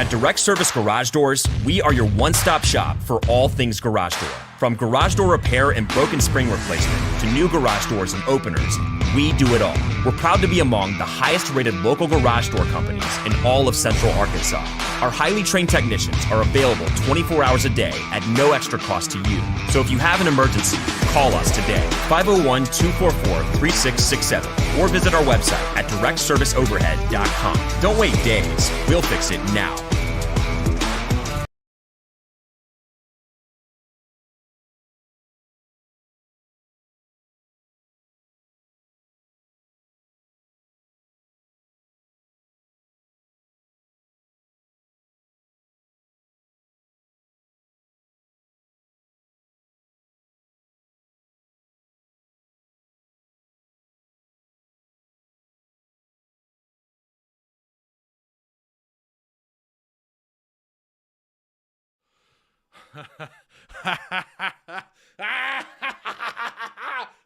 At Direct Service Garage Doors, we are your one-stop shop for all things garage door. From garage door repair and broken spring replacement to new garage doors and openers, we do it all. We're proud to be among the highest-rated local garage door companies in all of Central Arkansas. Our highly trained technicians are available 24 hours a day at no extra cost to you. So if you have an emergency, call us today, 501-244-3667, or visit our website at directserviceoverhead.com. Don't wait days. We'll fix it now.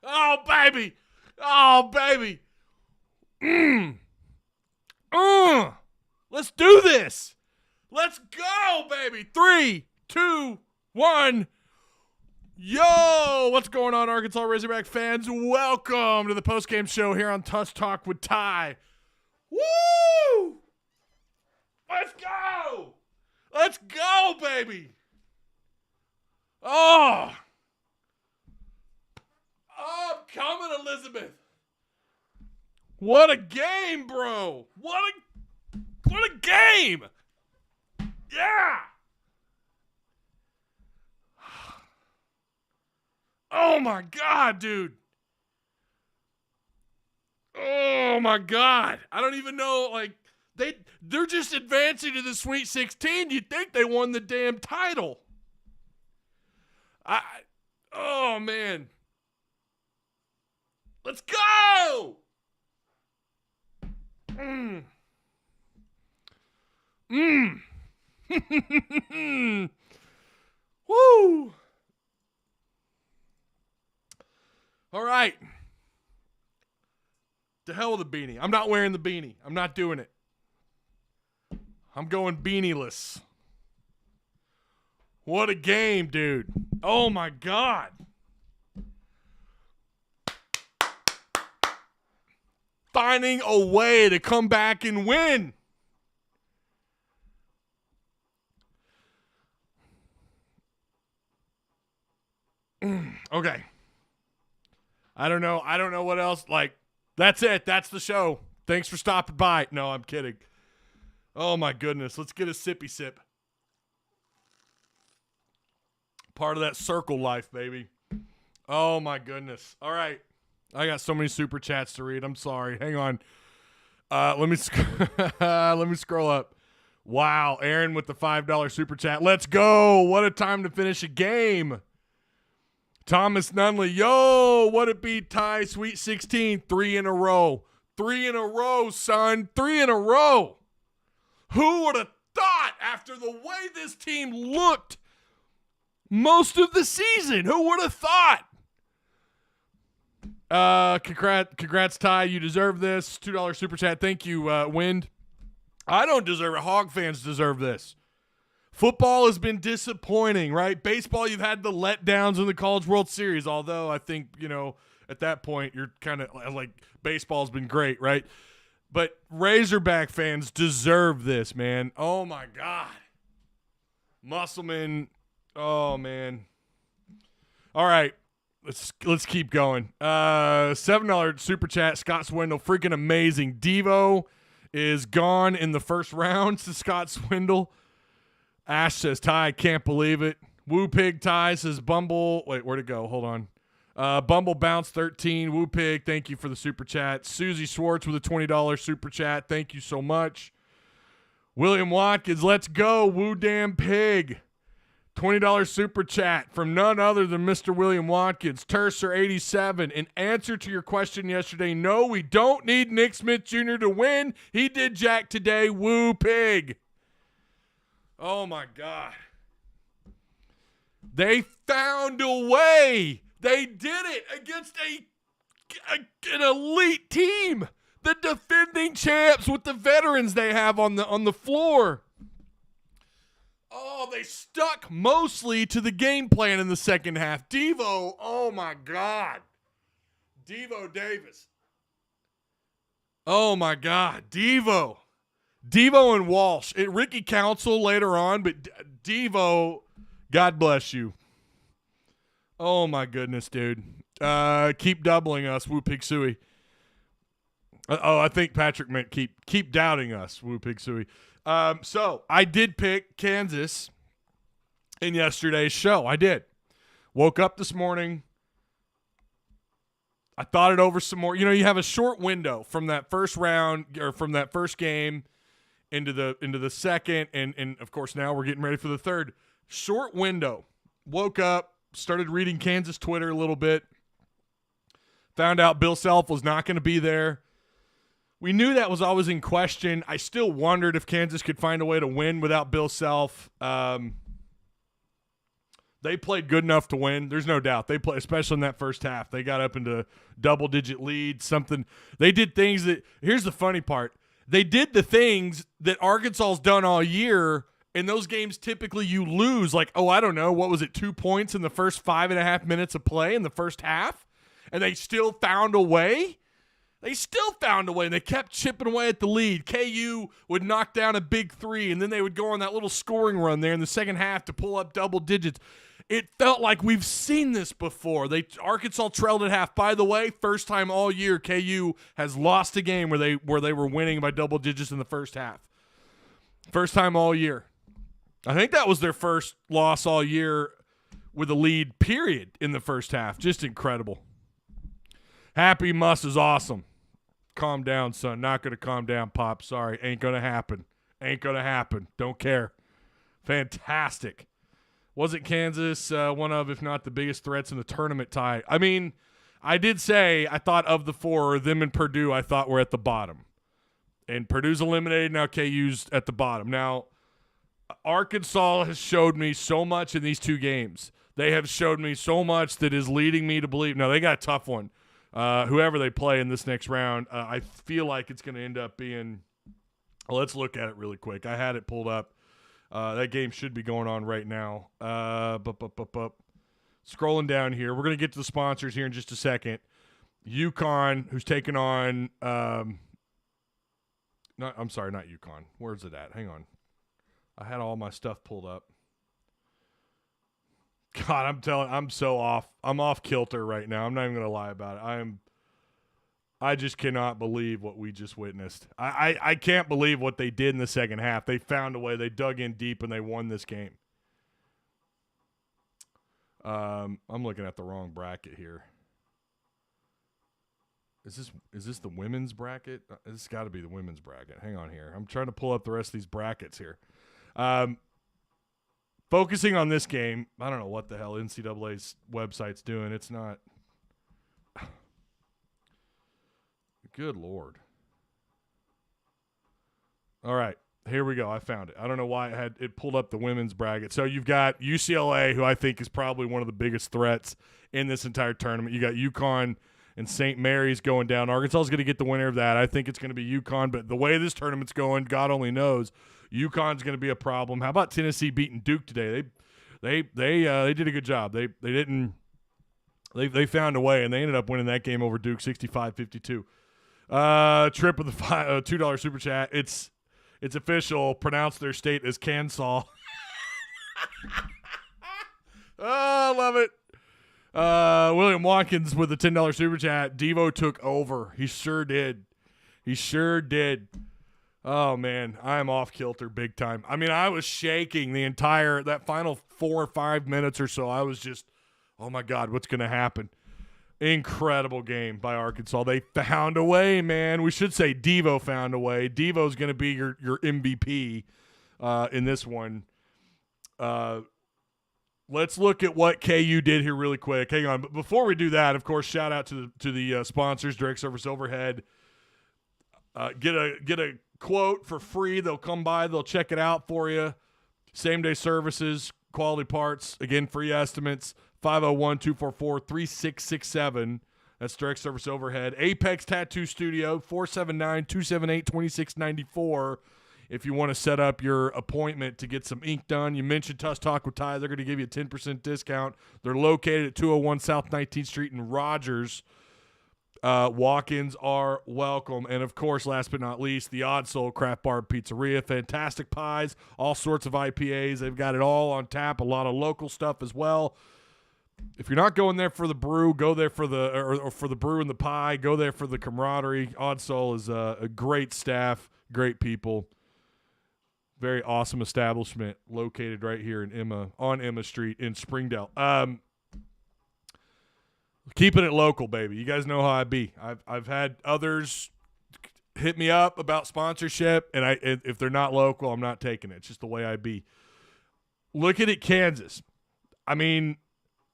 Oh, baby. Oh, baby. Let's do this. Let's go, baby. 3, 2, 1. Yo, what's going on, Arkansas Razorback fans? Welcome to the postgame show here on Touch Talk with Ty. Woo! Let's go. Let's go, baby. Oh, I'm coming, Elizabeth. What a game, bro. What a game. Yeah. Oh, my God, dude. Oh, my God. I don't even know, like, they're just advancing to the Sweet 16. You'd think they won the damn title. Oh, man. Let's go! Woo! All right. To hell with the beanie. I'm not wearing the beanie. I'm not doing it. I'm going beanieless. What a game, dude. Oh, my God. Finding a way to come back and win. Okay. I don't know what else. Like, that's it. That's the show. Thanks for stopping by. No, I'm kidding. Oh, my goodness. Let's get a sippy sip. Part of that circle life, baby. Oh, my goodness. All right. I got so many super chats to read. I'm sorry. Hang on. Let me scroll up. Wow. Aaron with the $5 super chat. Let's go. What a time to finish a game. Thomas Nunley. Yo, what a beat, Ty. Sweet 16. 3 in a row. 3 in a row, son. 3 in a row. Who would have thought after the way this team looked most of the season? Who would have thought? Congrats, Ty. You deserve this. $2 super chat. Thank you, Wind. I don't deserve it. Hog fans deserve this. Football has been disappointing, right? Baseball, you've had the letdowns in the College World Series, although I think, at that point, you're kind of like baseball's been great, right? But Razorback fans deserve this, man. Oh, my God. Musselman. Oh, man. All right. Let's keep going. $7 super chat. Scott Swindle. Freaking amazing. Devo is gone in the first round to Scott Swindle. Ash says, Ty, can't believe it. Woo Pig Ty says, Bumble. Wait, where'd it go? Hold on. Bumble Bounce 13. Woo Pig, thank you for the super chat. Susie Schwartz with a $20 super chat. Thank you so much. William Watkins, let's go. Woo Damn Pig. $20 super chat from none other than Mr. William Watkins. Tercer 87. In answer to your question yesterday, no, we don't need Nick Smith Jr. to win. He did jack today. Woo Pig. Oh, my God. They found a way. They did it against an elite team. The defending champs with the veterans they have on the floor. Oh, they stuck mostly to the game plan in the second half. Devo, oh my God. Devo Davis. Oh my God. Devo and Walsh. Ricky Council later on, but Devo, God bless you. Oh my goodness, dude. Keep doubling us, Woo Pig Suey. I think Patrick meant keep doubting us, Woo Pig Suey. So I did pick Kansas in yesterday's show. I did. Woke up this morning. I thought it over some more. You know, you have a short window from that first round or from that first game into the second, and of course now we're getting ready for the third. Short window. Woke up, started reading Kansas Twitter a little bit. Found out Bill Self was not going to be there. We knew that was always in question. I still wondered if Kansas could find a way to win without Bill Self. They played good enough to win. There's no doubt. They played, especially in that first half. They got up into double-digit leads, something. They did things that – here's the funny part. They did the things that Arkansas's done all year. In those games, typically you lose. Like, I don't know. What was it, 2 points in the first 5.5 minutes of play in the first half? And they still found a way? They still found a way, and they kept chipping away at the lead. KU would knock down a big three, and then they would go on that little scoring run there in the second half to pull up double digits. It felt like we've seen this before. Arkansas trailed at half. By the way, first time all year KU has lost a game where they were winning by double digits in the first half. First time all year. I think that was their first loss all year with a lead, period, in the first half. Just incredible. Happy Muss is awesome. Calm down, son. Not going to calm down, Pop. Sorry. Ain't going to happen. Ain't going to happen. Don't care. Fantastic. Wasn't Kansas one of, if not the biggest threats in the tournament tie? I mean, I did say I thought of the four, them and Purdue, I thought were at the bottom. And Purdue's eliminated. Now KU's at the bottom. Now, Arkansas has showed me so much in these two games. They have showed me so much that is leading me to believe. Now, they got a tough one. Whoever they play in this next round, I feel like it's going to end up being let's look at it really quick. I had it pulled up. That game should be going on right now. Scrolling down here. We're going to get to the sponsors here in just a second. UConn, who's taking on I'm sorry, not UConn. Where's it at? Hang on. I had all my stuff pulled up. God, I'm so off. I'm off kilter right now. I'm not even going to lie about it. I just cannot believe what we just witnessed. I can't believe what they did in the second half. They found a way. They dug in deep, and they won this game. I'm looking at the wrong bracket here. Is this the women's bracket? This has got to be the women's bracket. Hang on here. I'm trying to pull up the rest of these brackets here. Focusing on this game, I don't know what the hell NCAA's website's doing. It's not. Good Lord. All right, here we go. I found it. I don't know why it pulled up the women's bracket. So you've got UCLA, who I think is probably one of the biggest threats in this entire tournament. You got UConn and St. Mary's going down. Arkansas is going to get the winner of that. I think it's going to be UConn, but the way this tournament's going, God only knows. UConn's going to be a problem. How about Tennessee beating Duke today? They did a good job. They found a way, and they ended up winning that game over Duke 65-52. Trip with the $2 super chat. It's official. Pronounce their state as Kansas. Oh, I love it. William Watkins with the $10 super chat. Devo took over. He sure did. Oh, man, I'm off kilter big time. I mean, I was shaking that final 4 or 5 minutes or so. I was just, oh, my God, what's going to happen? Incredible game by Arkansas. They found a way, man. We should say Devo found a way. Devo's going to be your MVP in this one. Let's look at what KU did here really quick. Hang on. But before we do that, of course, shout out to the sponsors, Direct Service Overhead. Get a quote for free. They'll come by. They'll check it out for you. Same-day services, quality parts. Again, free estimates. 501-244-3667. That's Direct Service Overhead. Apex Tattoo Studio, 479-278-2694. If you want to set up your appointment to get some ink done, you mentioned Tuss Talk with Ty. They're going to give you a 10% discount. They're located at 201 South 19th Street in Rogers. Walk-ins are welcome. And, of course, last but not least, the Odd Soul Craft Bar Pizzeria. Fantastic pies, all sorts of IPAs. They've got it all on tap, a lot of local stuff as well. If you're not going there for the brew, go there for the or for the brew and the pie. Go there for the camaraderie. Odd Soul is a great staff, great people. Very awesome establishment located right here on Emma Street in Springdale. Keeping it local, baby. You guys know how I be. I've had others hit me up about sponsorship, and if they're not local, I'm not taking it. It's just the way I be. Look at Kansas. I mean,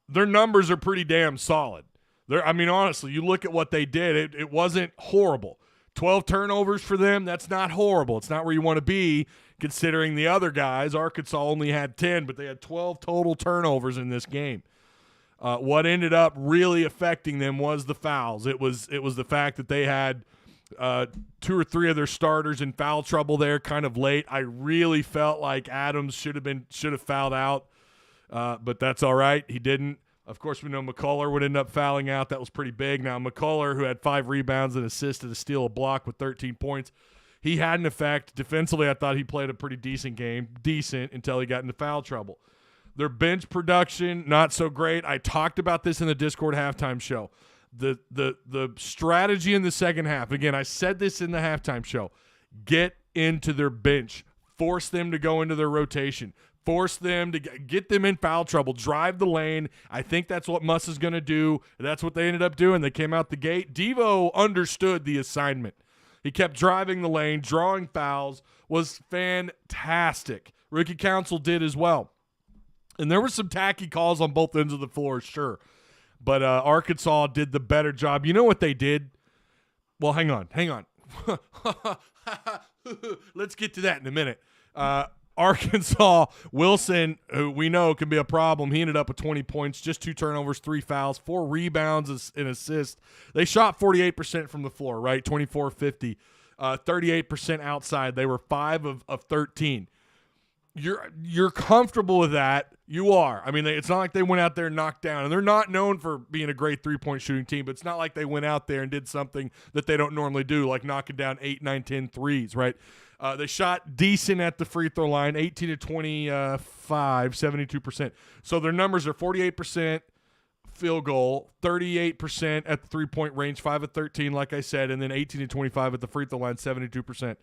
their numbers are pretty damn solid. Honestly, you look at what they did. It wasn't horrible. 12 turnovers for them, that's not horrible. It's not where you want to be, considering the other guys. Arkansas only had 10, but they had 12 total turnovers in this game. What ended up really affecting them was the fouls. It was the fact that they had 2 or 3 of their starters in foul trouble there kind of late. I really felt like Adams should have fouled out, but that's all right. He didn't. Of course, we know McCullough would end up fouling out. That was pretty big. Now, McCullough, who had 5 rebounds and assisted a steal, a block with 13 points, he had an effect. Defensively, I thought he played a pretty decent game, until he got into foul trouble. Their bench production, not so great. I talked about this in the Discord halftime show. The strategy in the second half, again, I said this in the halftime show, get into their bench. Force them to go into their rotation. Force them to get them in foul trouble. Drive the lane. I think that's what Muss is going to do. That's what they ended up doing. They came out the gate. Devo understood the assignment. He kept driving the lane, drawing fouls, was fantastic. Rookie Council did as well. And there were some tacky calls on both ends of the floor, sure. But Arkansas did the better job. You know what they did? Well, hang on. Let's get to that in a minute. Arkansas, Wilson, who we know can be a problem, he ended up with 20 points, just 2 turnovers, 3 fouls, 4 rebounds and assists. They shot 48% from the floor, right? 24-50, 38% outside. They were 5 of 13. You're comfortable with that. You are. I mean, it's not like they went out there and knocked down. And they're not known for being a great three-point shooting team, but it's not like they went out there and did something that they don't normally do, like knocking down 8, 9, 10 threes, right? They shot decent at the free throw line, 18 to 25, 72%. So their numbers are 48% field goal, 38% at the three-point range, 5 of 13, like I said, and then 18 to 25 at the free throw line, 72%.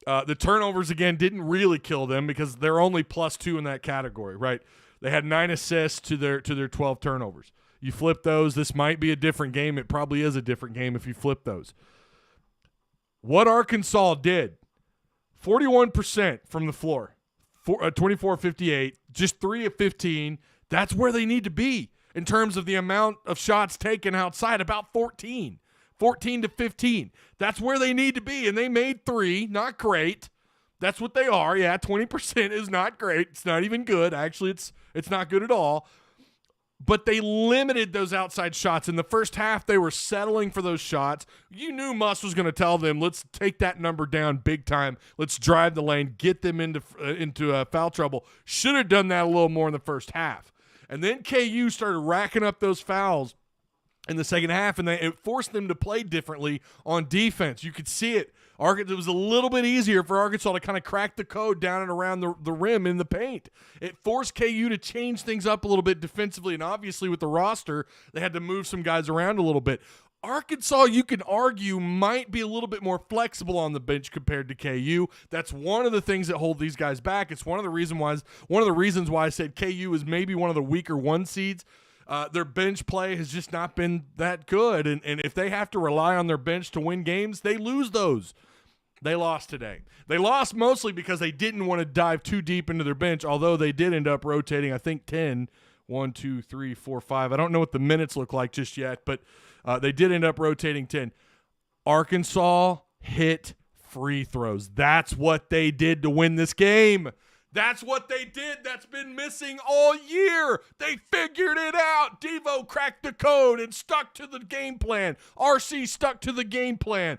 The turnovers, again, didn't really kill them because they're only +2 in that category, right? They had 9 assists to their 12 turnovers. You flip those, this might be a different game. It probably is a different game if you flip those. What Arkansas did, 41% from the floor, 24-58, just 3 of 15. That's where they need to be in terms of the amount of shots taken outside, about 14 to 15. That's where they need to be, and they made 3. Not great. That's what they are. Yeah, 20% is not great. It's not even good. Actually, it's not good at all. But they limited those outside shots. In the first half, they were settling for those shots. You knew Muss was going to tell them, let's take that number down big time. Let's drive the lane, get them into foul trouble. Should have done that a little more in the first half. And then KU started racking up those fouls in the second half, and it forced them to play differently on defense. You could see it. It was a little bit easier for Arkansas to kind of crack the code down and around the rim in the paint. It forced KU to change things up a little bit defensively, and obviously with the roster, they had to move some guys around a little bit. Arkansas, you can argue, might be a little bit more flexible on the bench compared to KU. That's one of the things that hold these guys back. It's one of the reasons why I said KU is maybe one of the weaker 1 seeds. Their bench play has just not been that good, and if they have to rely on their bench to win games, they lose those. They lost today. They lost mostly because they didn't want to dive too deep into their bench, although they did end up rotating, I think, 10. 1, 2, 3, 4, 5. I don't know what the minutes look like just yet, but they did end up rotating 10. Arkansas hit free throws. That's what they did to win this game. That's what they did. That's been missing all year. They figured it out. Devo cracked the code and stuck to the game plan. RC stuck to the game plan.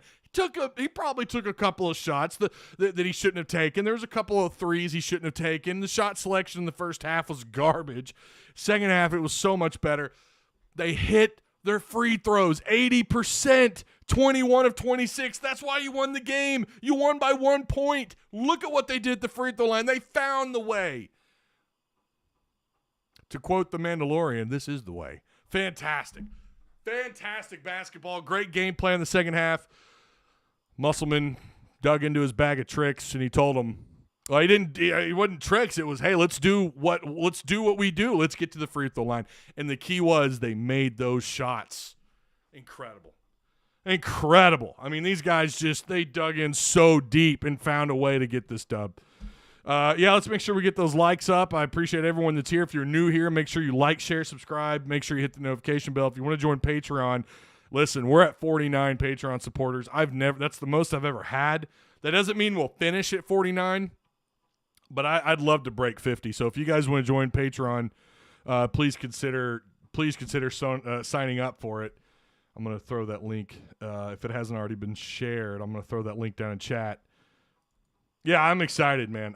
He probably took a couple of shots that he shouldn't have taken. There was a couple of threes he shouldn't have taken. The shot selection in the first half was garbage. Second half, it was so much better. They hit their free throws 80%, 21 of 26. That's why you won the game. You won by 1 point. Look at what they did at the free throw line. They found the way. To quote The Mandalorian, this is the way. Fantastic. Fantastic basketball. Great gameplay in the second half. Musselman dug into his bag of tricks, and he told him, well, he wasn't tricks. It was, hey, let's do what we do. Let's get to the free throw line. And the key was they made those shots. Incredible. I mean, these guys they dug in so deep and found a way to get this dub. Let's make sure we get those likes up. I appreciate everyone that's here. If you're new here, make sure you like, share, subscribe. Make sure you hit the notification bell. If you want to join Patreon, listen, we're at 49 Patreon supporters. That's the most I've ever had. That doesn't mean we'll finish at 49, but I'd love to break 50. So if you guys want to join Patreon, please consider signing up for it. I'm going to throw that link. If it hasn't already been shared, I'm going to throw that link down in chat. Yeah, I'm excited, man.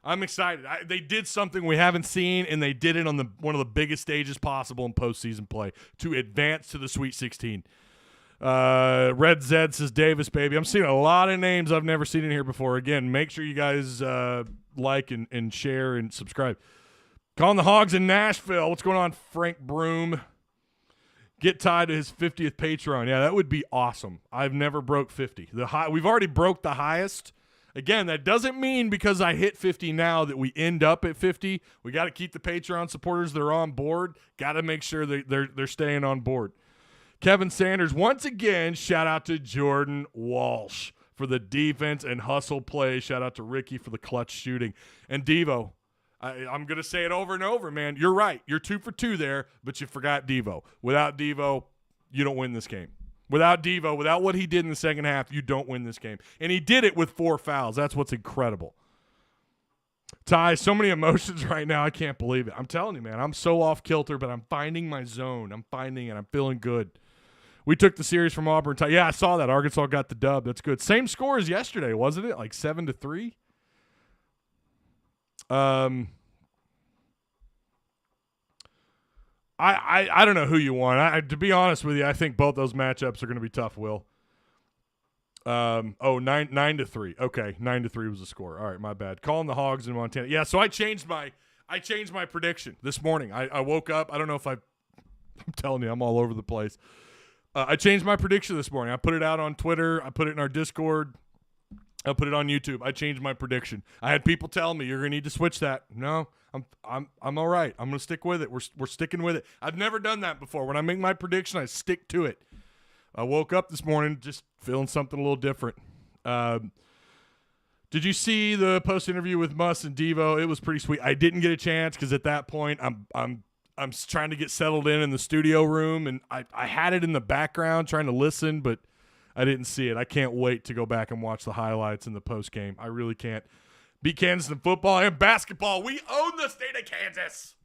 I'm excited. They did something we haven't seen, and they did it on one of the biggest stages possible in postseason play to advance to the Sweet 16. Red Zed says Davis, baby. I'm seeing a lot of names I've never seen in here before. Again, make sure you guys like and share and subscribe. Calling the Hogs in Nashville. What's going on, Frank Broom? Get tied to his 50th Patreon. Yeah, that would be awesome. I've never broke 50. We've already broke the highest. Again, that doesn't mean because I hit 50 now that we end up at 50. We got to keep the Patreon supporters that are on board. Got to make sure they're staying on board. Kevin Sanders, once again, shout out to Jordan Walsh for the defense and hustle play. Shout out to Ricky for the clutch shooting. And Devo, I'm going to say it over and over, man. You're right. You're 2 for 2 there, but you forgot Devo. Without Devo, you don't win this game. Without Devo, without what he did in the second half, you don't win this game. And he did it with 4 fouls. That's what's incredible. Ty, so many emotions right now. I can't believe it. I'm telling you, man, I'm so off kilter, but I'm finding my zone. I'm finding it. I'm feeling good. We took the series from Auburn. Yeah, I saw that. Arkansas got the dub. That's good. Same score as yesterday, wasn't it? Like 7-3? I don't know who you want. To be honest with you, I think both those matchups are going to be tough, Will. 9-3. Okay, 9-3 was the score. All right, my bad. Calling the Hogs in Montana. Yeah, so I changed my prediction this morning. I woke up. I don't know if I'm telling you, I'm all over the place. I changed my prediction this morning. I put it out on Twitter. I put it in our Discord. I put it on YouTube. I changed my prediction. I had people tell me you're going to need to switch that. No, I'm all right. I'm going to stick with it. We're sticking with it. I've never done that before. When I make my prediction, I stick to it. I woke up this morning just feeling something a little different. Did you see the post interview with Muss and Devo? It was pretty sweet. I didn't get a chance because at that point I'm trying to get settled in the studio room, and I had it in the background trying to listen, but I didn't see it. I can't wait to go back and watch the highlights in the post game. I really can't. Beat Kansas in football and basketball. We own the state of Kansas.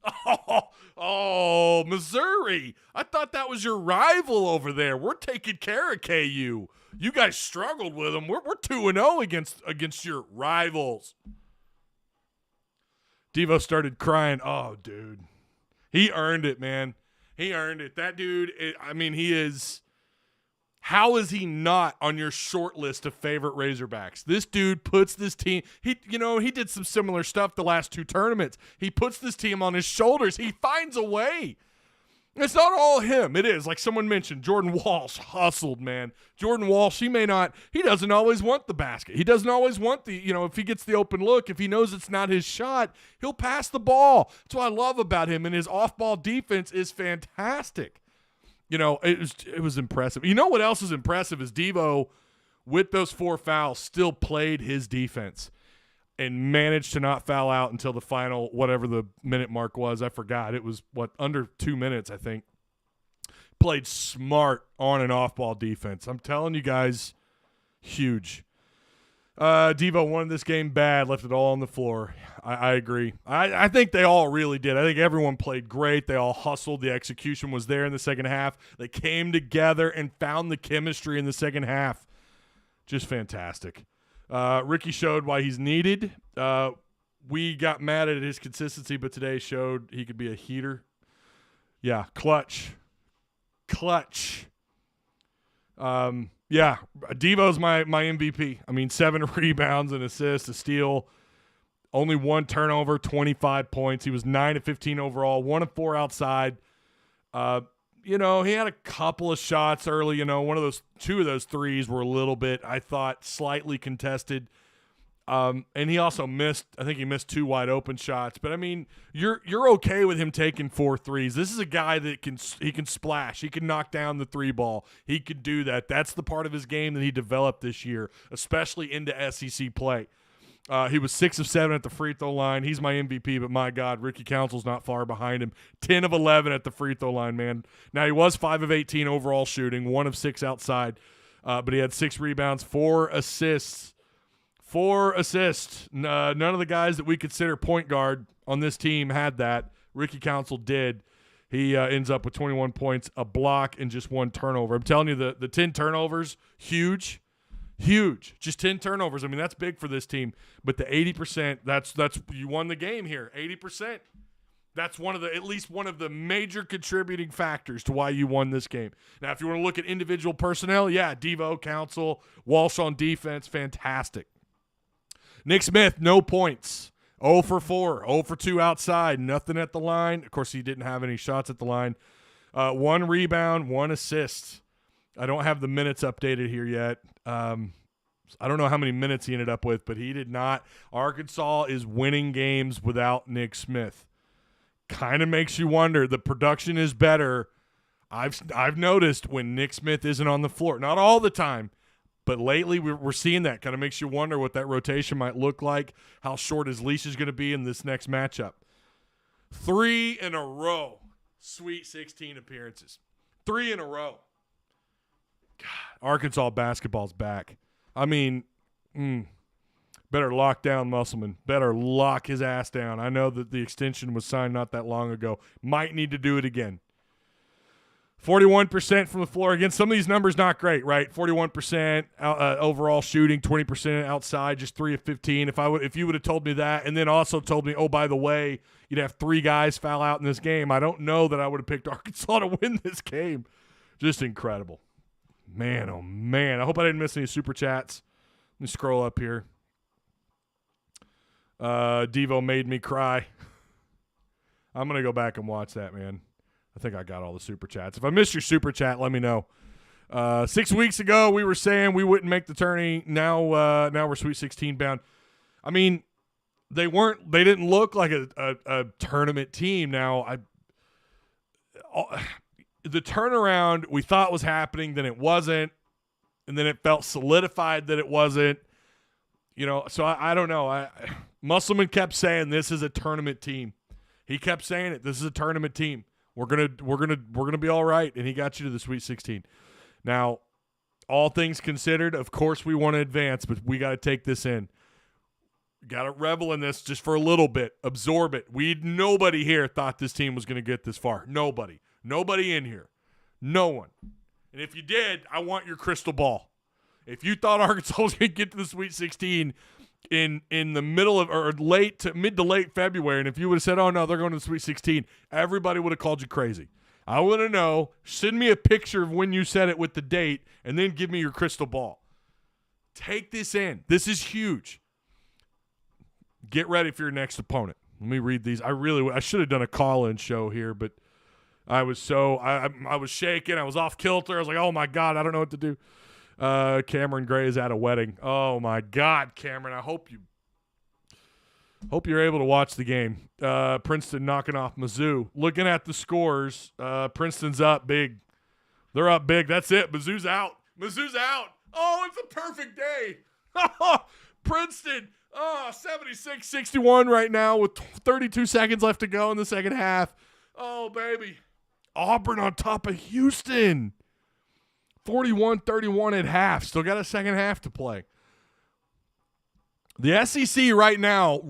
Oh, Missouri. I thought that was your rival over there. We're taking care of KU. You guys struggled with them. We're 2-0 against your rivals. Devo started crying. Oh, dude. He earned it, man. He earned it. That dude, he is. How is he not on your short list of favorite Razorbacks? This dude puts this team. He did some similar stuff the last 2 tournaments. He puts this team on his shoulders. He finds a way. It's not all him. It is, like someone mentioned, Jordan Walsh hustled, man. Jordan Walsh, he doesn't always want the basket. He doesn't always want if he gets the open look, if he knows it's not his shot, he'll pass the ball. That's what I love about him, and his off-ball defense is fantastic. It was impressive. You know what else is impressive is Devo, with those 4 fouls, still played his defense and managed to not foul out until the final, whatever the minute mark was. I forgot. It was, under 2 minutes, I think. Played smart on and off ball defense. I'm telling you guys, huge. Devo won this game bad, left it all on the floor. I agree. I think they all really did. I think everyone played great. They all hustled. The execution was there in the second half. They came together and found the chemistry in the second half. Just fantastic. Ricky showed why he's needed. We got mad at his consistency, but today showed he could be a heater. Yeah, clutch. Yeah, Devo's my MVP. I mean, 7 rebounds, an assist, a steal, only 1 turnover, 25 points. He was 9 of 15 overall, 1 of 4 outside. He had a couple of shots early. 2 of those threes were a little bit, I thought, slightly contested. And he also missed. I think he missed 2 wide open shots. But I mean, you're okay with him taking 4 threes. This is a guy that can splash. He can knock down the 3 ball. He could do that. That's the part of his game that he developed this year, especially into SEC play. He was 6 of 7 at the free throw line. He's my MVP, but my God, Ricky Council's not far behind him. 10 of 11 at the free throw line, man. Now, he was 5 of 18 overall shooting, 1 of 6 outside, but he had 6 rebounds, 4 assists. 4 assists. None of the guys that we consider point guard on this team had that. Ricky Council did. He ends up with 21 points, a block, and just 1 turnover. I'm telling you, the 10 turnovers, huge. Just 10 turnovers. I mean, that's big for this team. But the 80%, that's you won the game here. 80%. That's at least one of the major contributing factors to why you won this game. Now, if you want to look at individual personnel, yeah, Devo, Council, Walsh on defense, fantastic. Nick Smith, no points. 0 for 4, 0 for 2 outside, nothing at the line. Of course, he didn't have any shots at the line. 1 rebound, 1 assist. I don't have the minutes updated here yet. I don't know how many minutes he ended up with, but he did not. Arkansas is winning games without Nick Smith. Kind of makes you wonder. The production is better. I've noticed when Nick Smith isn't on the floor. Not all the time. But lately, we're seeing that. Kind of makes you wonder what that rotation might look like, how short his leash is going to be in this next matchup. 3 in a row, Sweet 16 appearances. 3 in a row. God, Arkansas basketball's back. I mean, better lock down Musselman. Better lock his ass down. I know that the extension was signed not that long ago. Might need to do it again. 41% from the floor. Again, some of these numbers not great, right? 41% overall shooting, 20% outside, just 3 of 15. If you would have told me that, and then also told me, oh, by the way, you'd have 3 guys foul out in this game, I don't know that I would have picked Arkansas to win this game. Just incredible. Man, oh man. I hope I didn't miss any super chats. Let me scroll up here. Devo made me cry. I'm going to go back and watch that, man. I think I got all the super chats. If I missed your super chat, let me know. 6 weeks ago, we were saying we wouldn't make the tourney. Now we're Sweet 16 bound. I mean, they didn't look like a tournament team. Now, the turnaround we thought was happening, then it wasn't, and then it felt solidified that it wasn't. So I don't know. Musselman kept saying this is a tournament team. He kept saying it. This is a tournament team. We're gonna be all right, and he got you to the Sweet 16. Now, all things considered, of course we want to advance, but we got to take this in. Got to revel in this just for a little bit, absorb it. Nobody here thought this team was going to get this far. Nobody in here, no one. And if you did, I want your crystal ball. If you thought Arkansas was going to get to the Sweet 16 in the middle of or mid to late February, and if you would have said, oh, no, they're going to the Sweet 16, everybody would have called you crazy. I want to know. Send me a picture of when you said it with the date, and then give me your crystal ball. Take this in. This is huge. Get ready for your next opponent. Let me read these. I should have done a call-in show here, but I was shaking. I was off kilter. I was like, oh, my God, I don't know what to do. Cameron Gray is at a wedding. Oh my God, Cameron! I hope you're able to watch the game. Princeton knocking off Mizzou. Looking at the scores, Princeton's up big. They're up big. That's it. Mizzou's out. Oh, it's a perfect day. Princeton. 76-61 right now with 32 seconds left to go in the second half. Oh baby, Auburn on top of Houston. 41-31 at half. Still got a second half to play. The SEC right now,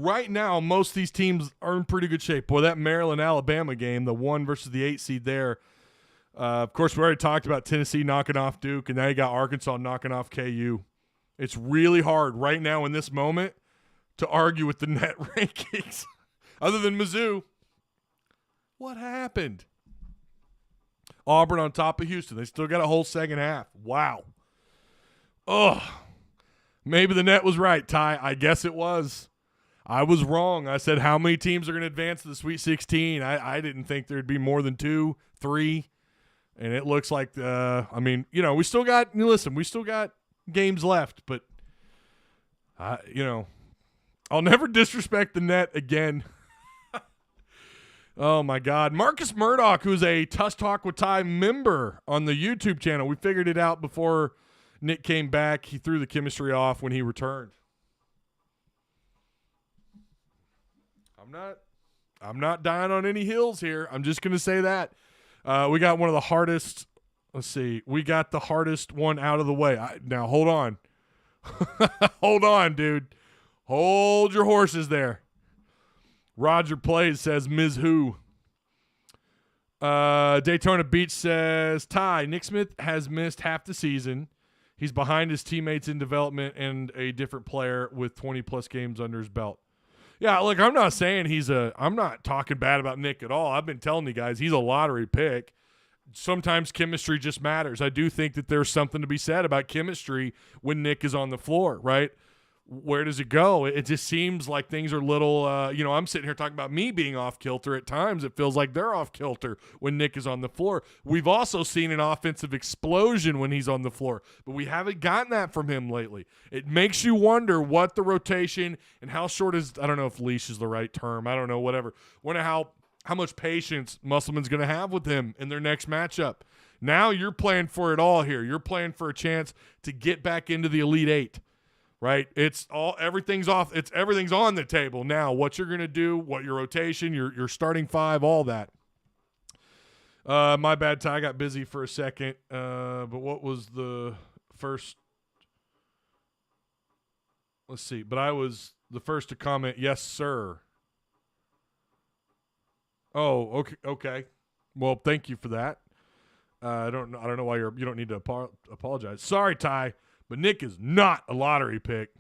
most of these teams are in pretty good shape. Boy, that Maryland-Alabama game, the 1 versus the 8 seed there. Of course, we already talked about Tennessee knocking off Duke, and now you got Arkansas knocking off KU. It's really hard right now in this moment to argue with the net rankings. Other than Mizzou. What happened? Auburn on top of Houston. They still got a whole second half. Wow. Ugh. Maybe the net was right, Ty. I guess it was. I was wrong. I said how many teams are going to advance to the Sweet 16. I didn't think there'd be more than 2, 3. And it looks like, we still got games left. But, I'll never disrespect the net again. Oh, my God. Marcus Murdoch, who's a Tuss Talk with Ty member on the YouTube channel. We figured it out before Nick came back. He threw the chemistry off when he returned. I'm not dying on any hills here. I'm just going to say that. We got one of the hardest. Let's see. We got the hardest one out of the way. Now, hold on. Hold on, dude. Hold your horses there. Roger Plays says, Ms. Who. Daytona Beach says, Ty, Nick Smith has missed half the season. He's behind his teammates in development and a different player with 20-plus games under his belt. Yeah, look, I'm not saying I'm not talking bad about Nick at all. I've been telling you guys he's a lottery pick. Sometimes chemistry just matters. I do think that there's something to be said about chemistry when Nick is on the floor, right? Where does it go? It just seems like things are little, I'm sitting here talking about me being off kilter. At times it feels like they're off kilter when Nick is on the floor. We've also seen an offensive explosion when he's on the floor, but we haven't gotten that from him lately. It makes you wonder what the rotation and how short is, I don't know if leash is the right term. I don't know, whatever. Wonder how much patience Musselman's going to have with him in their next matchup. Now you're playing for it all here. You're playing for a chance to get back into the Elite Eight. Right? Everything's off. Everything's on the table now. What you're going to do, what your rotation, your starting 5, all that. My bad, Ty. I got busy for a second. But what was the first? Let's see. But I was the first to comment, yes, sir. Oh, okay. Well, thank you for that. I don't know why you don't need to apologize. Sorry, Ty. But Nick is not a lottery pick.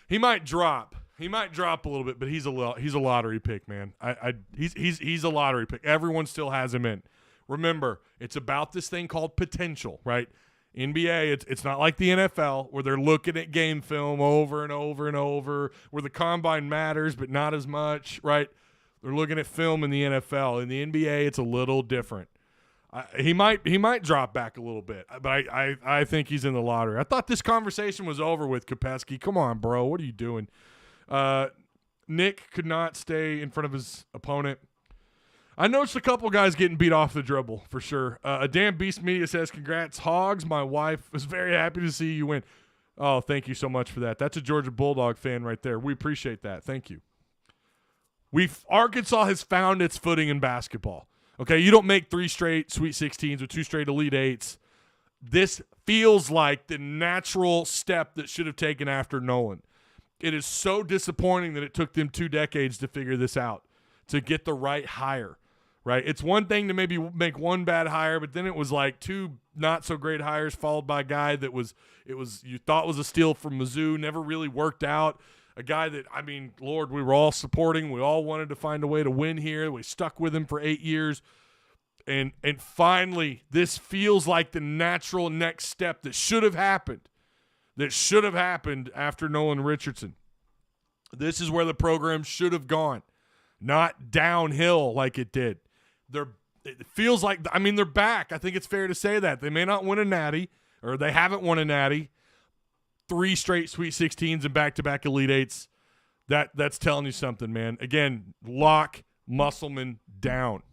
He might drop. He might drop a little bit, but he's a lottery pick, man. He's a lottery pick. Everyone still has him in. Remember, it's about this thing called potential, right? NBA, it's not like the NFL where they're looking at game film over and over and over, where the combine matters but not as much, right? They're looking at film in the NFL. In the NBA, it's a little different. He might drop back a little bit, but I think he's in the lottery. I thought this conversation was over with, Kopecky. Come on, bro. What are you doing? Nick could not stay in front of his opponent. I noticed a couple guys getting beat off the dribble, for sure. Dan Beast Media says, congrats, Hogs. My wife was very happy to see you win. Oh, thank you so much for that. That's a Georgia Bulldog fan right there. We appreciate that. Thank you. Arkansas has found its footing in basketball. Okay, you don't make 3 straight Sweet 16s or 2 straight Elite 8s. This feels like the natural step that should have taken after Nolan. It is so disappointing that it took them 2 decades to figure this out, to get the right hire, right? It's one thing to maybe make one bad hire, but then it was like 2 not-so-great hires followed by a guy that you thought was a steal from Mizzou, never really worked out. A guy that, Lord, we were all supporting. We all wanted to find a way to win here. We stuck with him for 8 years. And finally, this feels like the natural next step that should have happened. That should have happened after Nolan Richardson. This is where the program should have gone. Not downhill like it did. It feels like, they're back. I think it's fair to say that. They may not win a natty, or they haven't won a natty. 3 straight Sweet 16s and back-to-back Elite 8s. That's telling you something, man. Again, lock Musselman down.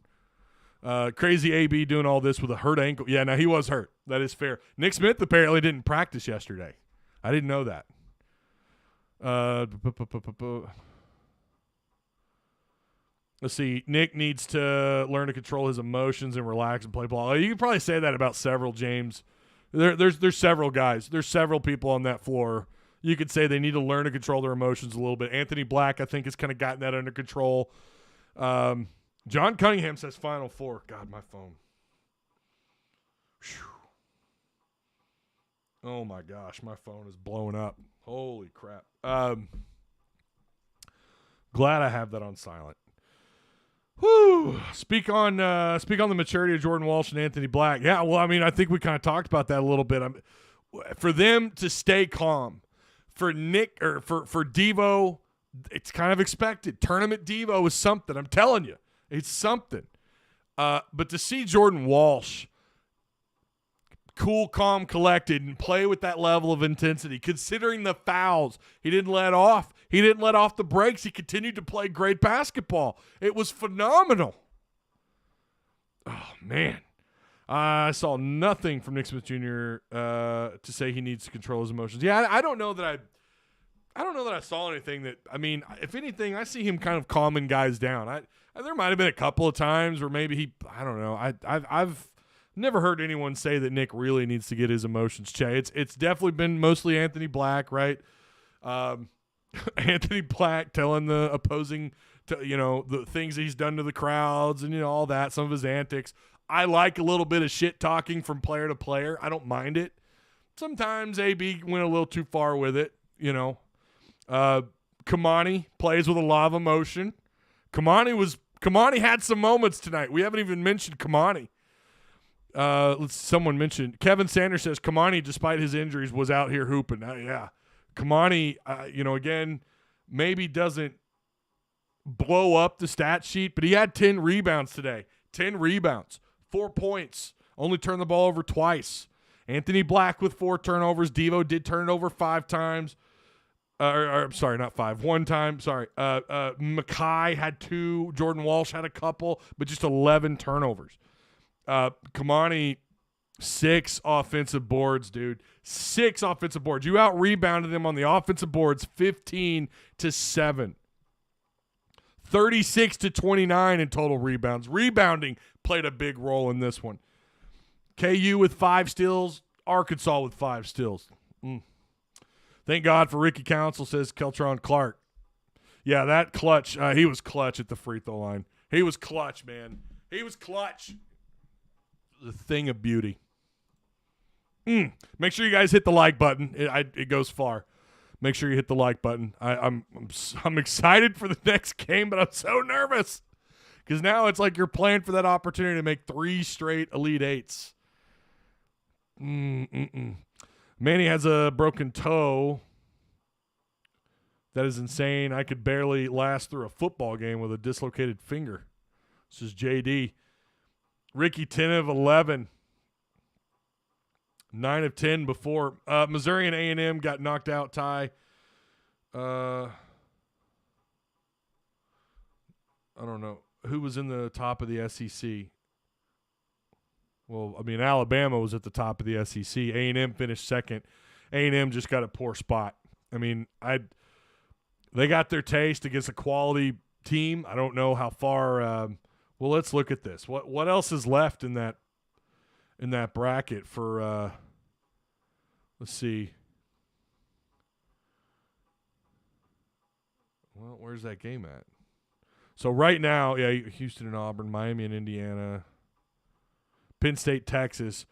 Crazy AB doing all this with a hurt ankle. Yeah, now he was hurt. That is fair. Nick Smith apparently didn't practice yesterday. I didn't know that. Let's see. Nick needs to learn to control his emotions and relax and play ball. You can probably say that about several James There's several guys. There's several people on that floor. You could say they need to learn to control their emotions a little bit. Anthony Black, I think, has kind of gotten that under control. John Cunningham says Final Four. God, my phone. Whew. Oh, my gosh. My phone is blowing up. Holy crap. Glad I have that on silent. Whew. Speak on the maturity of Jordan Walsh and Anthony Black. Yeah, well, I mean, I think we kind of talked about that a little bit. For them to stay calm, for Nick or for Devo, it's kind of expected. Tournament Devo is something. I'm telling you, it's something. But to see Jordan Walsh cool, calm, collected, and play with that level of intensity, considering the fouls he didn't let off. He didn't let off the brakes. He continued to play great basketball. It was phenomenal. Oh, man. I saw nothing from Nick Smith Jr. To say he needs to control his emotions. Yeah, I don't know that I saw anything that, I mean, if anything, I see him kind of calming guys down. There might have been a couple of times where maybe I don't know. I've never heard anyone say that Nick really needs to get his emotions checked. It's definitely been mostly Anthony Black, right? Anthony Black telling the opposing, the things that he's done to the crowds and all that, some of his antics. I like a little bit of shit talking from player to player. I don't mind it. Sometimes AB went a little too far with it, Kamani plays with a lot of emotion. Kamani had some moments tonight. We haven't even mentioned Kamani. Someone mentioned Kevin Sanders says Kamani, despite his injuries, was out here hooping. Yeah, Kamani, again, maybe doesn't blow up the stat sheet, but he had 10 rebounds today. 10 rebounds, 4 points, only turned the ball over twice. Anthony Black with 4 turnovers. Devo did turn it over 5 times. Sorry, not 5. 1 time. Sorry. Mackay had 2. Jordan Walsh had a couple, but just 11 turnovers. Kamani, 6 offensive boards, dude. 6 offensive boards. You out-rebounded him on the offensive boards 15-7. 36-29 in total rebounds. Rebounding played a big role in this one. KU with 5 steals. Arkansas with 5 steals. Thank God for Ricky Council, says Keltron Clark. Yeah, that clutch. He was clutch at the free throw line. He was clutch, man. He was clutch. The thing of beauty. Make sure you guys hit the like button. It goes far. Make sure you hit the like button. I'm excited for the next game, but I'm so nervous because now it's like you're playing for that opportunity to make 3 straight Elite Eights. Manny has a broken toe. That is insane. I could barely last through a football game with a dislocated finger. This is JD. Ricky, 10 of 11. 9 of 10 before. Missouri and A&M got knocked out, Ty. I don't know. Who was in the top of the SEC? Well, I mean, Alabama was at the top of the SEC. A&M finished second. A&M just got a poor spot. I mean, they got their taste against a quality team. I don't know how far. Well, let's look at this. What else is left in that bracket for? Let's see. Well, where's that game at? So right now, yeah, Houston and Auburn, Miami and Indiana, Penn State, Texas.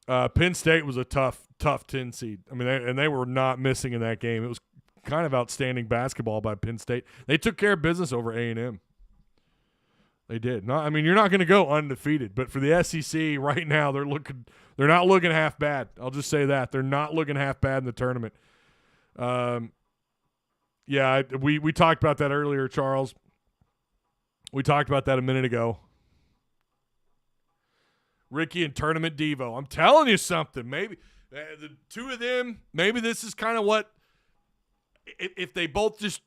Penn State was a tough 10 seed. I mean, they were not missing in that game. It was kind of outstanding basketball by Penn State. They took care of business over A&M. They did. You're not going to go undefeated, but for the SEC right now, they're not looking half bad. I'll just say that. They're not looking half bad in the tournament. Yeah, we talked about that earlier, Charles. We talked about that a minute ago. Ricky and Tournament Devo. I'm telling you something. Maybe the two of them, maybe this is kind of what, if they both just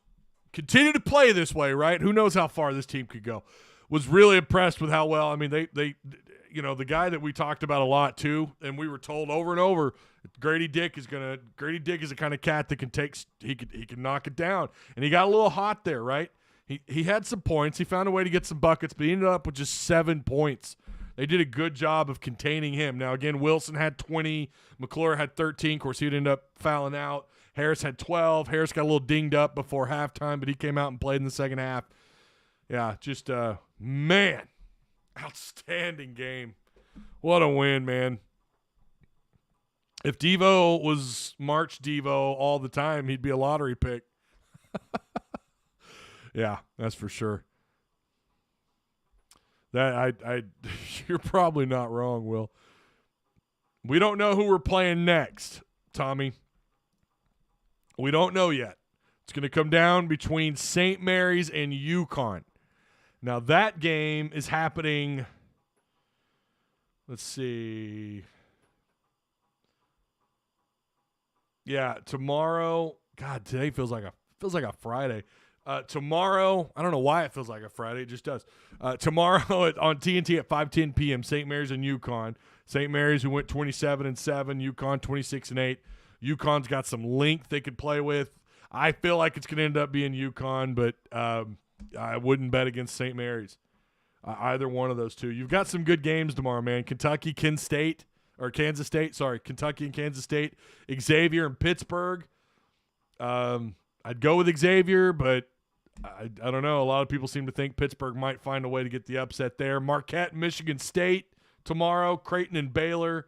continue to play this way, right? Who knows how far this team could go. Was really impressed with how well. I mean, they the guy that we talked about a lot too, and we were told over and over, Grady Dick is the kind of cat that he can knock it down, and he got a little hot there, right? He had some points. He found a way to get some buckets, but he ended up with just 7 points. They did a good job of containing him. Now, again, Wilson had 20. McClure had 13. Of course, he would end up fouling out. Harris had 12. Harris got a little dinged up before halftime, but he came out and played in the second half. Yeah, just, man, outstanding game. What a win, man. If Devo was March Devo all the time, he'd be a lottery pick. Yeah, that's for sure. That you're probably not wrong, Will. We don't know who we're playing next, Tommy. We don't know yet. It's going to come down between St. Mary's and UConn. Now, that game is happening, let's see. Yeah, tomorrow. God, today feels like a Friday. Tomorrow, I don't know why it feels like a Friday. It just does. Tomorrow on TNT at 5:10 p.m. St. Mary's and UConn. St. Mary's who went 27-7. UConn 26-8. UConn's got some length they could play with. I feel like it's going to end up being UConn, but I wouldn't bet against St. Mary's. Either one of those two. You've got some good games tomorrow, man. Kansas State. Kentucky and Kansas State. Xavier and Pittsburgh. I'd go with Xavier, but I don't know. A lot of people seem to think Pittsburgh might find a way to get the upset there. Marquette, Michigan State tomorrow. Creighton and Baylor.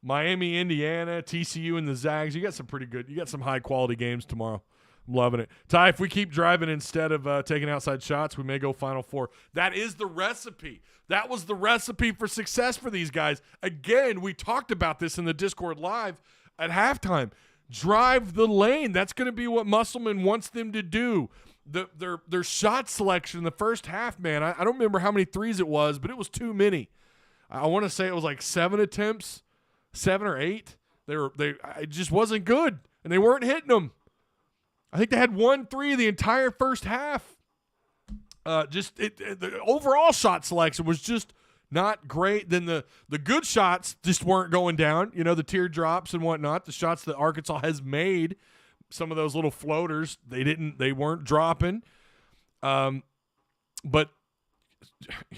Miami, Indiana, TCU and the Zags. You got some high quality games tomorrow. I'm loving it. Ty, if we keep driving instead of taking outside shots, we may go Final Four. That is the recipe. That was the recipe for success for these guys. Again, we talked about this in the Discord live at halftime. Drive the lane. That's going to be what Musselman wants them to do. Their shot selection in the first half, man, I don't remember how many threes it was, but it was too many. I want to say it was like 7 attempts, 7 or 8. It just wasn't good, and they weren't hitting them. I think they had 1 3 the entire first half. The overall shot selection was just not great. Then the good shots just weren't going down. You know, the teardrops and whatnot. The shots that Arkansas has made, some of those little floaters, they weren't dropping. But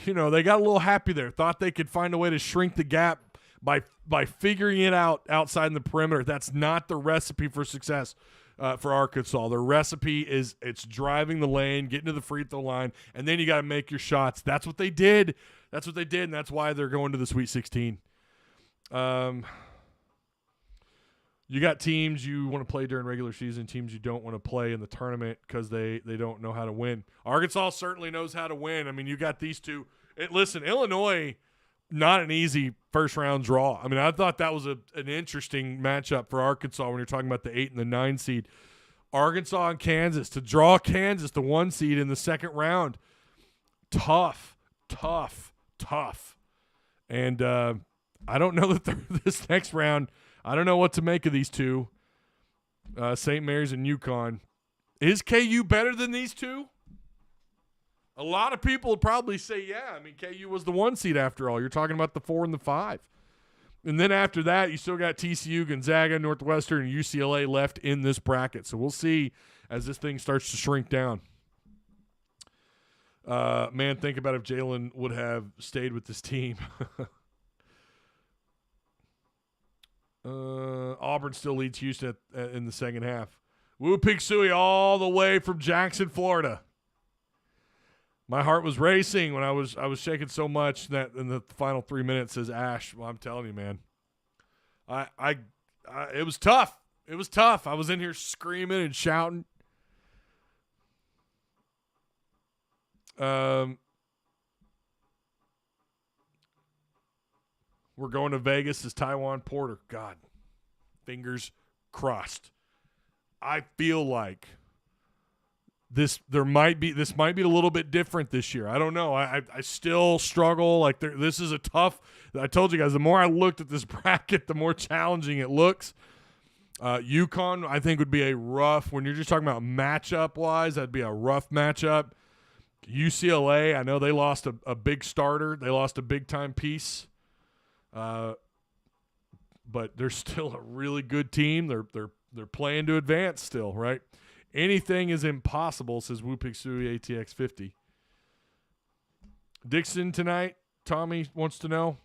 you know, they got a little happy there. Thought they could find a way to shrink the gap by figuring it out outside in the perimeter. That's not the recipe for success. For Arkansas, the recipe is it's driving the lane, getting to the free throw line, and then you got to make your shots. That's what they did. And that's why they're going to the Sweet 16. You got teams you want to play during regular season, teams you don't want to play in the tournament because they don't know how to win. Arkansas certainly knows how to win. I mean, you got these two. Listen, Illinois, not an easy first-round draw. I mean, I thought that was an interesting matchup for Arkansas when you're talking about the 8 and the 9 seed. Arkansas and Kansas, to draw Kansas, the 1 seed in the second round. Tough. And I don't know that this next round, I don't know what to make of these two, St. Mary's and UConn. Is KU better than these two? A lot of people would probably say, yeah. I mean, KU was the 1 seed after all. You're talking about the 4 and the 5. And then after that, you still got TCU, Gonzaga, Northwestern, and UCLA left in this bracket. So we'll see as this thing starts to shrink down. Man, think about if Jalen would have stayed with this team. Auburn still leads Houston in the second half. Woo Pig Sooie all the way from Jackson, Florida. My heart was racing when I was shaking so much that in the final 3 minutes says Ash. Well, I'm telling you, man. It was tough. It was tough. I was in here screaming and shouting. We're going to Vegas as Taiwan Porter. God, fingers crossed. I feel like this might be a little bit different this year. I don't know. I still struggle. Like this is a tough. I told you guys, the more I looked at this bracket, the more challenging it looks. UConn, I think, would be a rough. When you're just talking about matchup wise, that'd be a rough matchup. UCLA, I know they lost a big starter. They lost a big time piece. But they're still a really good team. They're playing to advance still, right? Anything is impossible, says Woo Pig Sooie ATX 50. Dixon tonight? Tommy wants to know.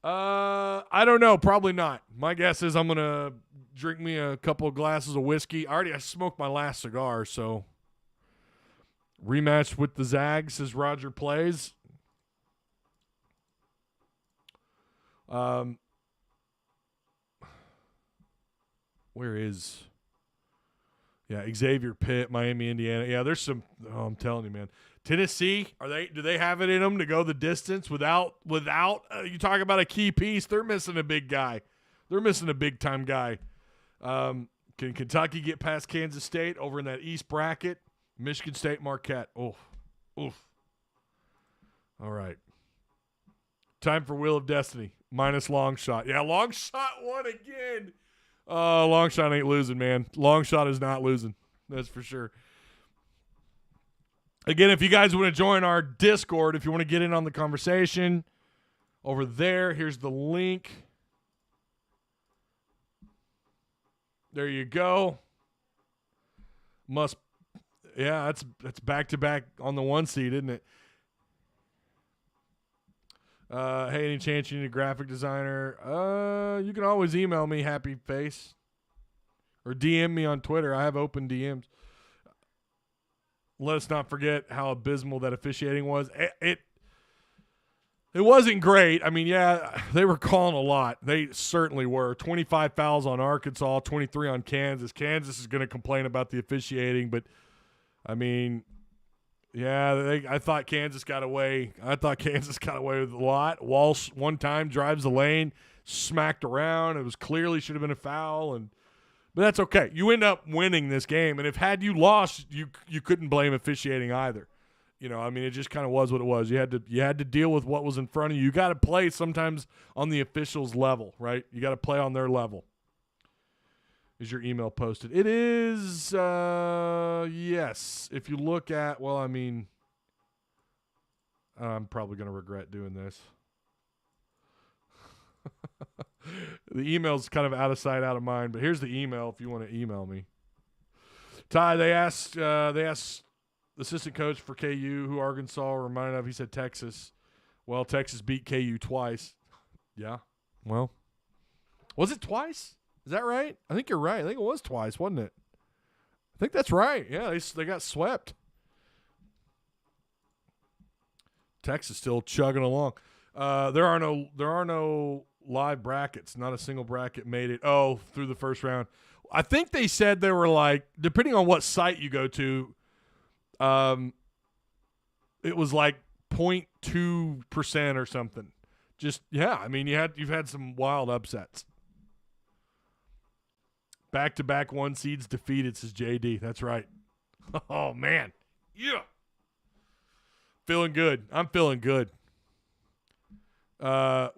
I don't know. Probably not. My guess is I'm going to drink me a couple of glasses of whiskey. I smoked my last cigar, so rematch with the Zags as Roger plays. Where is... Yeah, Xavier Pitt, Miami, Indiana. Yeah, there's some. Oh, I'm telling you, man. Tennessee, do they have it in them to go the distance without? You talk about a key piece. They're missing a big guy. They're missing a big time guy. Can Kentucky get past Kansas State over in that East bracket? Michigan State, Marquette. Oof. All right. Time for Wheel of Destiny minus long shot. Yeah, long shot won again. Long shot ain't losing, man. Long shot is not losing. That's for sure. Again, if you guys want to join our Discord, if you want to get in on the conversation, over there, here's the link. There you go. That's back-to-back on the 1 seed, isn't it? Hey, any chance you need a graphic designer? You can always email me, Happy Face, or DM me on Twitter. I have open DMs. Let us not forget how abysmal that officiating was. It wasn't great. I mean, yeah, they were calling a lot. They certainly were. 25 fouls on Arkansas, 23 on Kansas. Kansas is going to complain about the officiating, but, I mean, yeah, I thought Kansas got away. With a lot. Walsh one time drives the lane, smacked around. It was clearly should have been a foul, but that's okay. You end up winning this game, and had you lost, you couldn't blame officiating either. You know, I mean, it just kind of was what it was. You had to deal with what was in front of you. You got to play sometimes on the officials' level, right? You got to play on their level. Is your email posted? It is, yes. If you look at, I'm probably going to regret doing this. The email's kind of out of sight, out of mind, but here's the email if you want to email me. Ty, they asked assistant coach for KU who Arkansas reminded of. He said Texas. Well, Texas beat KU twice. Yeah. Well, was it twice? Is that right? I think you're right. I think it was twice, wasn't it? I think that's right. Yeah, they got swept. Texas still chugging along. There are no live brackets. Not a single bracket made it. Through the first round. I think they said they were like, depending on what site you go to, it was like 0.2% or something. Just I mean, you've had some wild upsets. Back-to-back 1 seeds defeated, says JD. That's right. Oh, man. Yeah. Feeling good. I'm feeling good.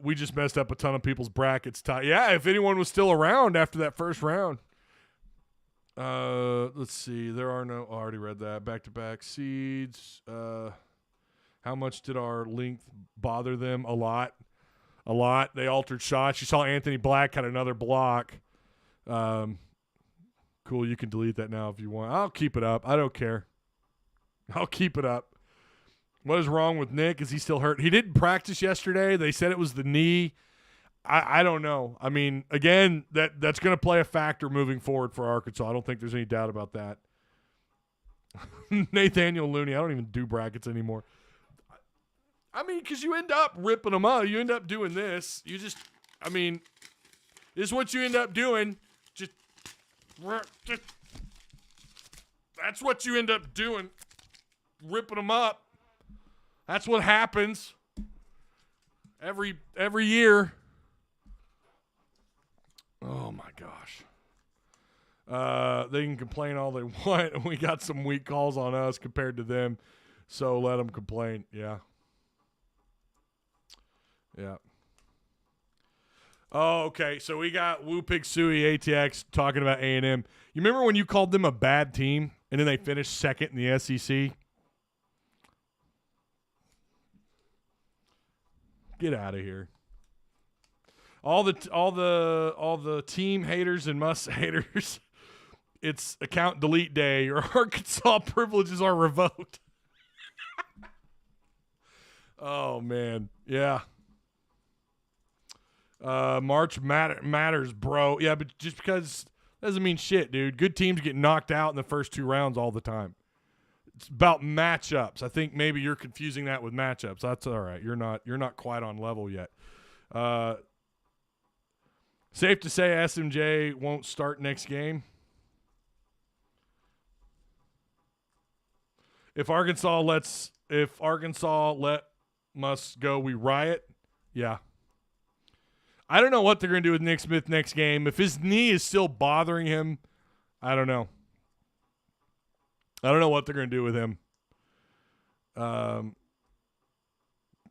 We just messed up a ton of people's brackets. Yeah, if anyone was still around after that first round. Let's see. There are no – I already read that. Back-to-back seeds. How much did our length bother them? A lot. They altered shots. You saw Anthony Black had another block. Cool. You can delete that now if you want. I'll keep it up. I don't care. I'll keep it up. What is wrong with Nick? Is he still hurt? He didn't practice yesterday. They said it was the knee. I don't know. I mean, again, that's going to play a factor moving forward for Arkansas. I don't think there's any doubt about that. Nathaniel Looney. I don't even do brackets anymore. I mean, because you end up ripping them up. You end up doing this. This is what you end up doing. That's what you end up doing. Ripping them up. That's what happens every year. Oh, my gosh. They can complain all they want. We got some weak calls on us compared to them, so let them complain. Yeah. Oh, okay. So we got Woo Pig Suey ATX talking about A&M. You remember when you called them a bad team and then they finished second in the SEC? Get out of here. All the team haters and Muss haters. It's account delete day. Your Arkansas privileges are revoked. Oh, man. Yeah. March matters, bro. Yeah, but just because doesn't mean shit, dude. Good teams get knocked out in the first 2 rounds all the time. It's about matchups. I think maybe you're confusing that with matchups. That's all right. You're not quite on level yet. Safe to say SMJ won't start next game. If Arkansas let Muss go, we riot. Yeah. I don't know what they're going to do with Nick Smith next game. If his knee is still bothering him, I don't know. I don't know what they're going to do with him.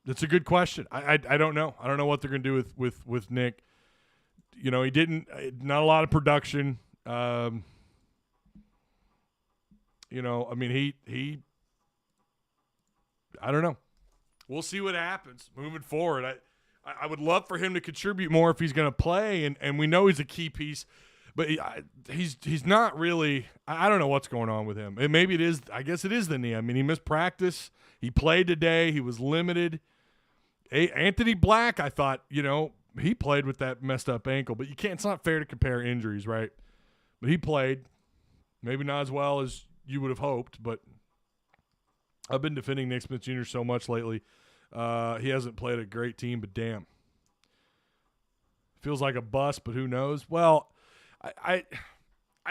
That's a good question. I don't know. I don't know what they're going to do with Nick. You know, not a lot of production. You know, I mean, he I don't know. We'll see what happens moving forward. I would love for him to contribute more if he's going to play, and we know he's a key piece, but he's not really. I don't know what's going on with him. And maybe it is. I guess it is the knee. I mean, he missed practice. He played today. He was limited. Anthony Black, I thought, you know, he played with that messed up ankle, but you can't. It's not fair to compare injuries, right? But he played, maybe not as well as you would have hoped, but I've been defending Nick Smith Jr. so much lately. He hasn't played a great team, but damn. Feels like a bust, but who knows? Well, I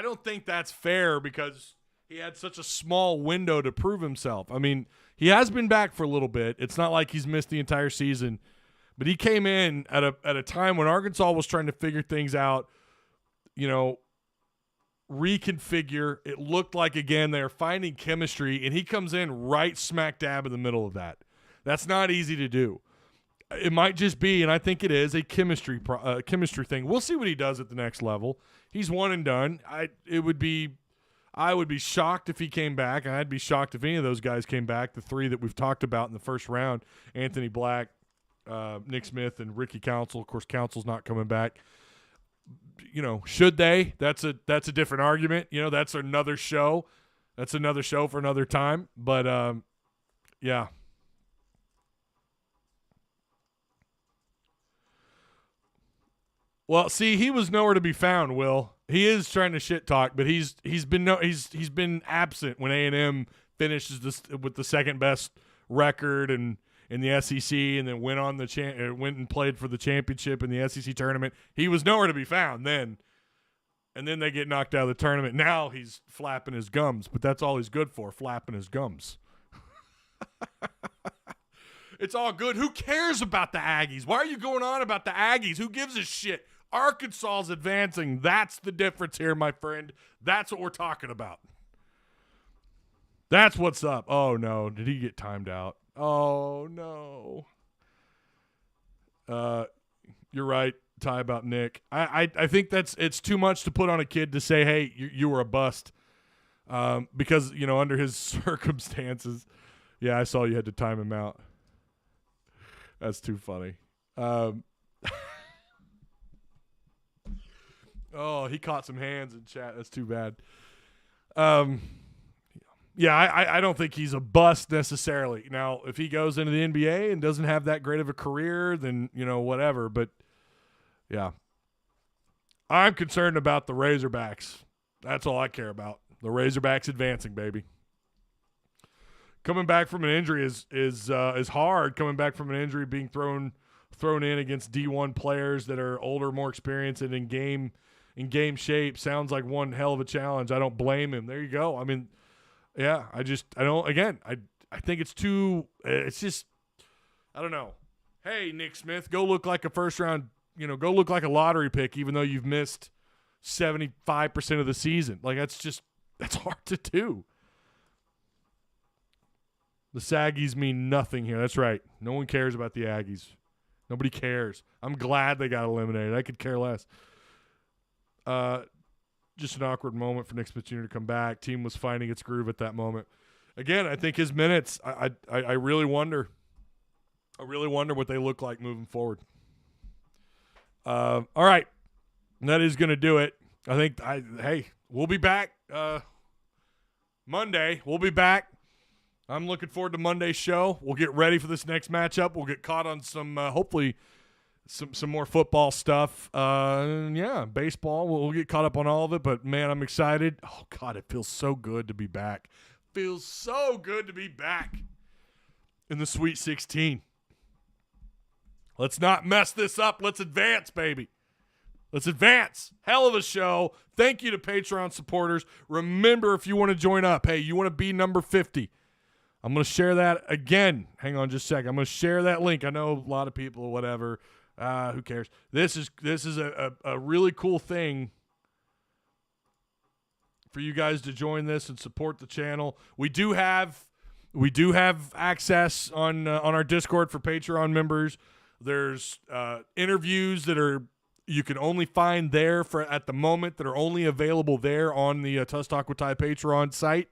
don't think that's fair because he had such a small window to prove himself. I mean, he has been back for a little bit. It's not like he's missed the entire season, but he came in at a time when Arkansas was trying to figure things out, you know, reconfigure. It looked like, again, they're finding chemistry, and he comes in right smack dab in the middle of that. That's not easy to do. It might just be, and I think it is, a chemistry thing. We'll see what he does at the next level. He's one and done. I would be shocked if he came back. I'd be shocked if any of those guys came back, the 3 that we've talked about in the first round, Anthony Black, Nick Smith, and Ricky Council. Of course, Council's not coming back. You know, should they? That's a different argument. You know, that's another show. That's another show for another time. But, yeah. Well, see, he was nowhere to be found, Will. He is trying to shit talk, but he's been absent when A&M finishes with the second best record and in the SEC, and then went and played for the championship in the SEC tournament. He was nowhere to be found then, and then they get knocked out of the tournament. Now he's flapping his gums, but that's all he's good for, flapping his gums. It's all good. Who cares about the Aggies? Why are you going on about the Aggies? Who gives a shit? Arkansas's advancing. That's the difference here, my friend. That's what we're talking about. That's what's up. Oh, no. Did he get timed out? Oh, no. You're right, Ty, about Nick. I think it's too much to put on a kid to say, hey, you were a bust. Because, you know, under his circumstances. Yeah, I saw you had to time him out. That's too funny. Oh, he caught some hands in chat. That's too bad. Yeah, I don't think he's a bust necessarily. Now, if he goes into the NBA and doesn't have that great of a career, then, you know, whatever. But, yeah. I'm concerned about the Razorbacks. That's all I care about. The Razorbacks advancing, baby. Coming back from an injury is hard. Coming back from an injury, being thrown in against D1 players that are older, more experienced, and in game shape sounds like one hell of a challenge. I don't blame him. There you go. I mean, yeah, I think it's just, I don't know. Hey, Nick Smith, go look like a first round, go look like a lottery pick, even though you've missed 75% of the season. Like, that's hard to do. The Saggies mean nothing here. That's right. No one cares about the Aggies. Nobody cares. I'm glad they got eliminated. I could care less. Just an awkward moment for Nick Smith Jr. to come back. Team was finding its groove at that moment. Again, I think his minutes, I really wonder. I really wonder what they look like moving forward. All right. And that is going to do it. I think, we'll be back Monday. We'll be back. I'm looking forward to Monday's show. We'll get ready for this next matchup. We'll get caught on some, hopefully, some more football stuff. Baseball. We'll get caught up on all of it. But, man, I'm excited. Oh, God, it feels so good to be back. Feels so good to be back in the Sweet 16. Let's not mess this up. Let's advance, baby. Let's advance. Hell of a show. Thank you to Patreon supporters. Remember, if you want to join up, hey, you want to be number 50. I'm going to share that again. Hang on just a second. I'm going to share that link. I know a lot of people or whatever. Who cares? This is a really cool thing for you guys to join this and support the channel. We do have access on our Discord for Patreon members. There's interviews that you can only find there at the moment that are only available there on the Tuss Talk with Ty Patreon site.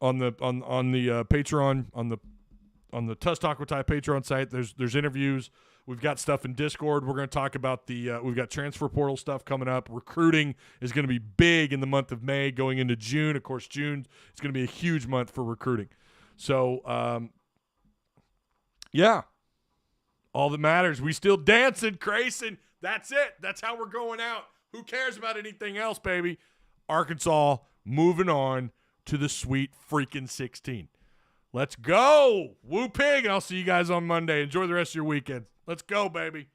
On the Patreon on the Tuss Talk with Ty Patreon site, there's interviews. We've got stuff in Discord. We're going to talk about we've got transfer portal stuff coming up. Recruiting is going to be big in the month of May going into June. Of course, June is going to be a huge month for recruiting. So, all that matters, we still dancing, Grayson. That's it. That's how we're going out. Who cares about anything else, baby? Arkansas moving on to the Sweet freaking 16. Let's go. Woo pig. I'll see you guys on Monday. Enjoy the rest of your weekend. Let's go, baby.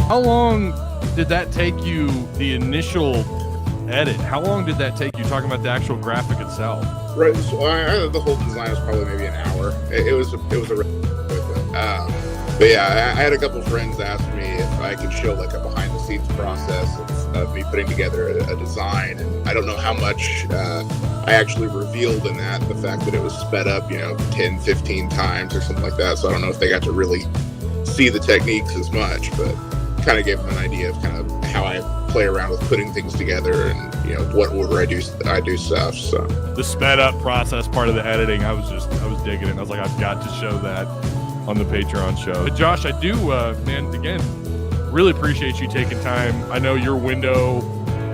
How long did that take you, the initial edit? How long did that take you, talking about the actual graphic itself? Right, so the whole design was probably maybe an hour. It was a but yeah, I had a couple friends ask me if I could show like a behind the scenes process of me putting together a design, and I don't know how much I actually revealed in that, the fact that it was sped up 10, 15 times or something like that, so I don't know if they got to really see the techniques as much, but kind of gave them an idea of kind of how I play around with putting things together and what order I do stuff. So the sped up process part of the editing, I was digging it. I was like, I've got to show that on the Patreon show. But Josh, I do, man, again, really appreciate you taking time. I know your window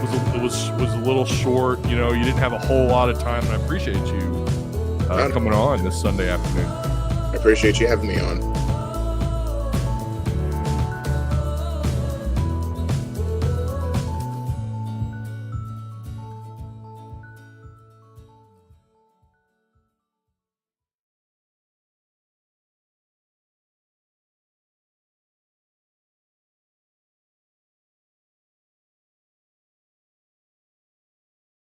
was a little short. You didn't have a whole lot of time, and I appreciate you coming on this Sunday afternoon. I appreciate you having me on.